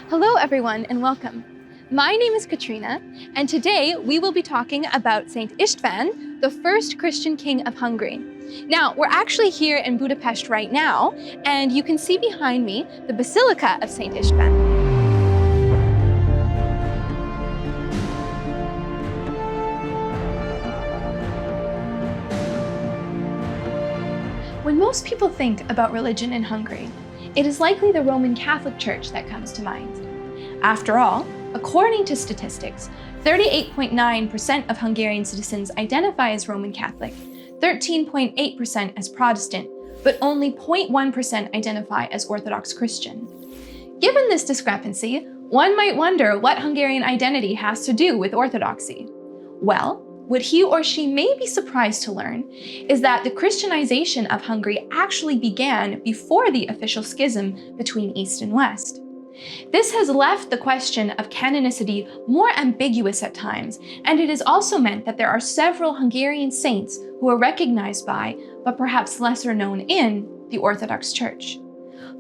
Hello everyone and welcome. My name is Katrina, and today we will be talking about Saint István, the first Christian king of Hungary. Now, we're actually here in Budapest right now, and you can see behind me the Basilica of Saint István. When most people think about religion in Hungary, it is likely the Roman Catholic Church that comes to mind. After all, according to statistics, 38.9% of Hungarian citizens identify as Roman Catholic, 13.8% as Protestant, but only 0.1% identify as Orthodox Christian. Given this discrepancy, one might wonder what Hungarian identity has to do with Orthodoxy. Well, what he or she may be surprised to learn is that the Christianization of Hungary actually began before the official schism between East and West. This has left the question of canonicity more ambiguous at times, and it has also meant that there are several Hungarian saints who are recognized by, but perhaps lesser known in, the Orthodox Church.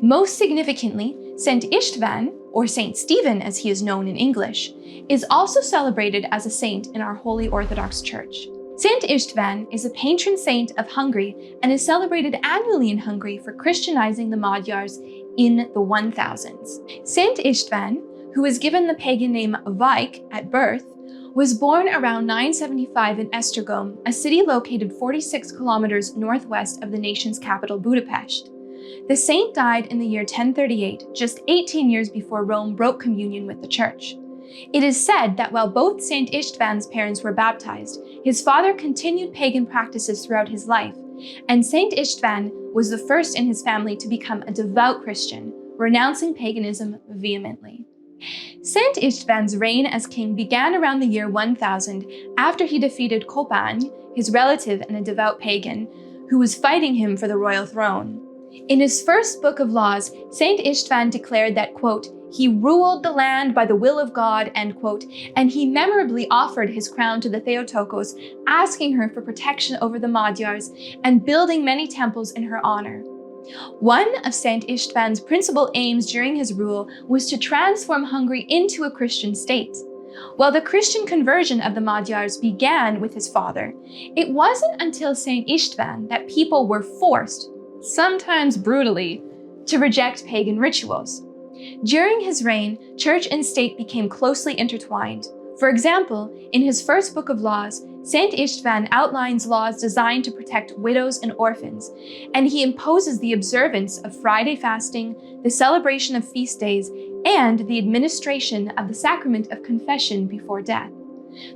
Most significantly, Saint István, or Saint Stephen as he is known in English, is also celebrated as a saint in our Holy Orthodox Church. Saint István is a patron saint of Hungary and is celebrated annually in Hungary for Christianizing the Magyars in the 1000s. Saint István, who was given the pagan name Vajk at birth, was born around 975 in Esztergom, a city located 46 kilometers northwest of the nation's capital, Budapest. The saint died in the year 1038, just 18 years before Rome broke communion with the Church. It is said that while both Saint István's parents were baptized, his father continued pagan practices throughout his life, and Saint István was the first in his family to become a devout Christian, renouncing paganism vehemently. Saint István's reign as king began around the year 1000 after he defeated Kopány, his relative and a devout pagan, who was fighting him for the royal throne. In his first book of laws, Saint István declared that, quote, he ruled the land by the will of God, end quote, and he memorably offered his crown to the Theotokos, asking her for protection over the Magyars and building many temples in her honor. One of Saint István's principal aims during his rule was to transform Hungary into a Christian state. While the Christian conversion of the Magyars began with his father, it wasn't until Saint István that people were forced, sometimes brutally, to reject pagan rituals. During his reign, church and state became closely intertwined. For example, in his first book of laws, Saint István outlines laws designed to protect widows and orphans, and he imposes the observance of Friday fasting, the celebration of feast days, and the administration of the sacrament of confession before death.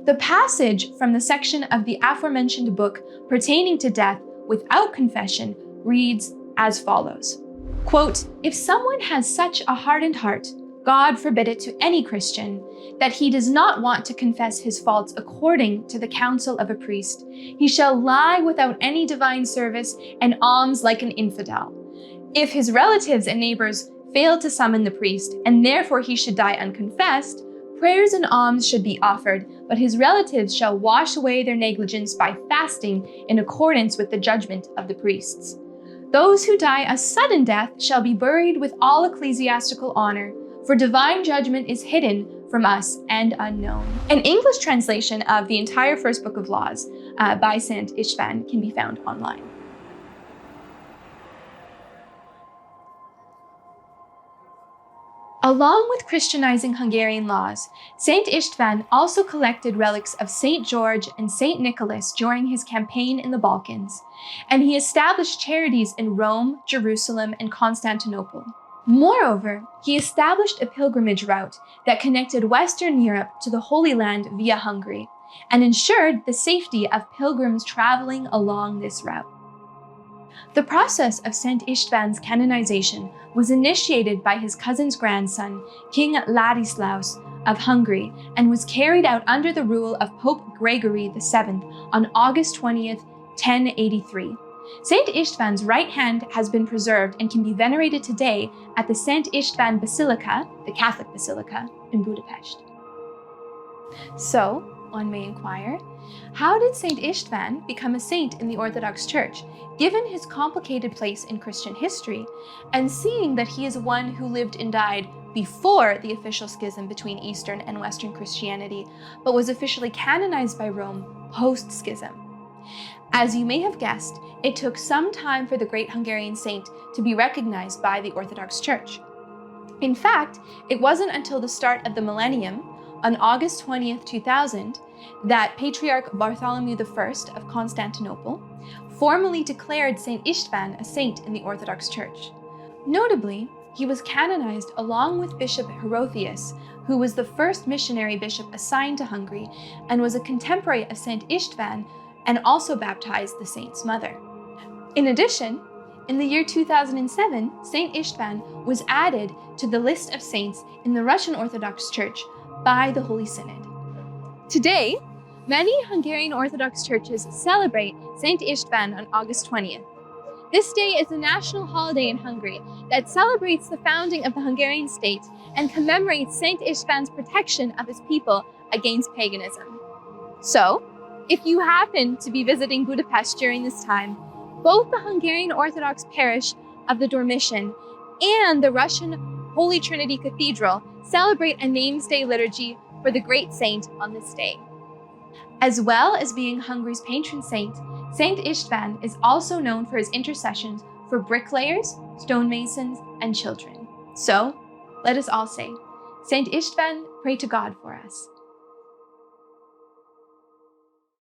The passage from the section of the aforementioned book pertaining to death without confession reads as follows. Quote, if someone has such a hardened heart, God forbid it to any Christian, that he does not want to confess his faults according to the counsel of a priest, he shall lie without any divine service and alms like an infidel. If his relatives and neighbors fail to summon the priest, and therefore he should die unconfessed, prayers and alms should be offered, but his relatives shall wash away their negligence by fasting in accordance with the judgment of the priests. Those who die a sudden death shall be buried with all ecclesiastical honor, for divine judgment is hidden from us and unknown. An English translation of the entire first book of laws by Saint István can be found online. Along with Christianizing Hungarian laws, Saint István also collected relics of Saint George and Saint Nicholas during his campaign in the Balkans, and he established charities in Rome, Jerusalem, and Constantinople. Moreover, he established a pilgrimage route that connected Western Europe to the Holy Land via Hungary, and ensured the safety of pilgrims traveling along this route. The process of Saint István's canonization was initiated by his cousin's grandson, King Ladislaus of Hungary, and was carried out under the rule of Pope Gregory VII on August 20th, 1083. Saint István's right hand has been preserved and can be venerated today at the Saint István Basilica, the Catholic Basilica, in Budapest. So, one may inquire. How did Saint István become a saint in the Orthodox Church, given his complicated place in Christian history, and seeing that he is one who lived and died before the official schism between Eastern and Western Christianity, but was officially canonized by Rome post-schism? As you may have guessed, it took some time for the great Hungarian saint to be recognized by the Orthodox Church. In fact, it wasn't until the start of the millennium, on August 20th, 2000, that Patriarch Bartholomew I of Constantinople formally declared Saint István a saint in the Orthodox Church. Notably, he was canonized along with Bishop Hierotheus, who was the first missionary bishop assigned to Hungary and was a contemporary of Saint István and also baptized the saint's mother. In addition, in the year 2007, Saint István was added to the list of saints in the Russian Orthodox Church by the Holy Synod. Today, many Hungarian Orthodox churches celebrate Saint István on August 20th. This day is a national holiday in Hungary that celebrates the founding of the Hungarian state and commemorates Saint István's protection of his people against paganism. So, if you happen to be visiting Budapest during this time, both the Hungarian Orthodox parish of the Dormition and the Russian Holy Trinity Cathedral celebrate a names day liturgy for the great saint on this day. As well as being Hungary's patron saint, Saint István is also known for his intercessions for bricklayers, stonemasons, and children. So, let us all say, Saint István, pray to God for us.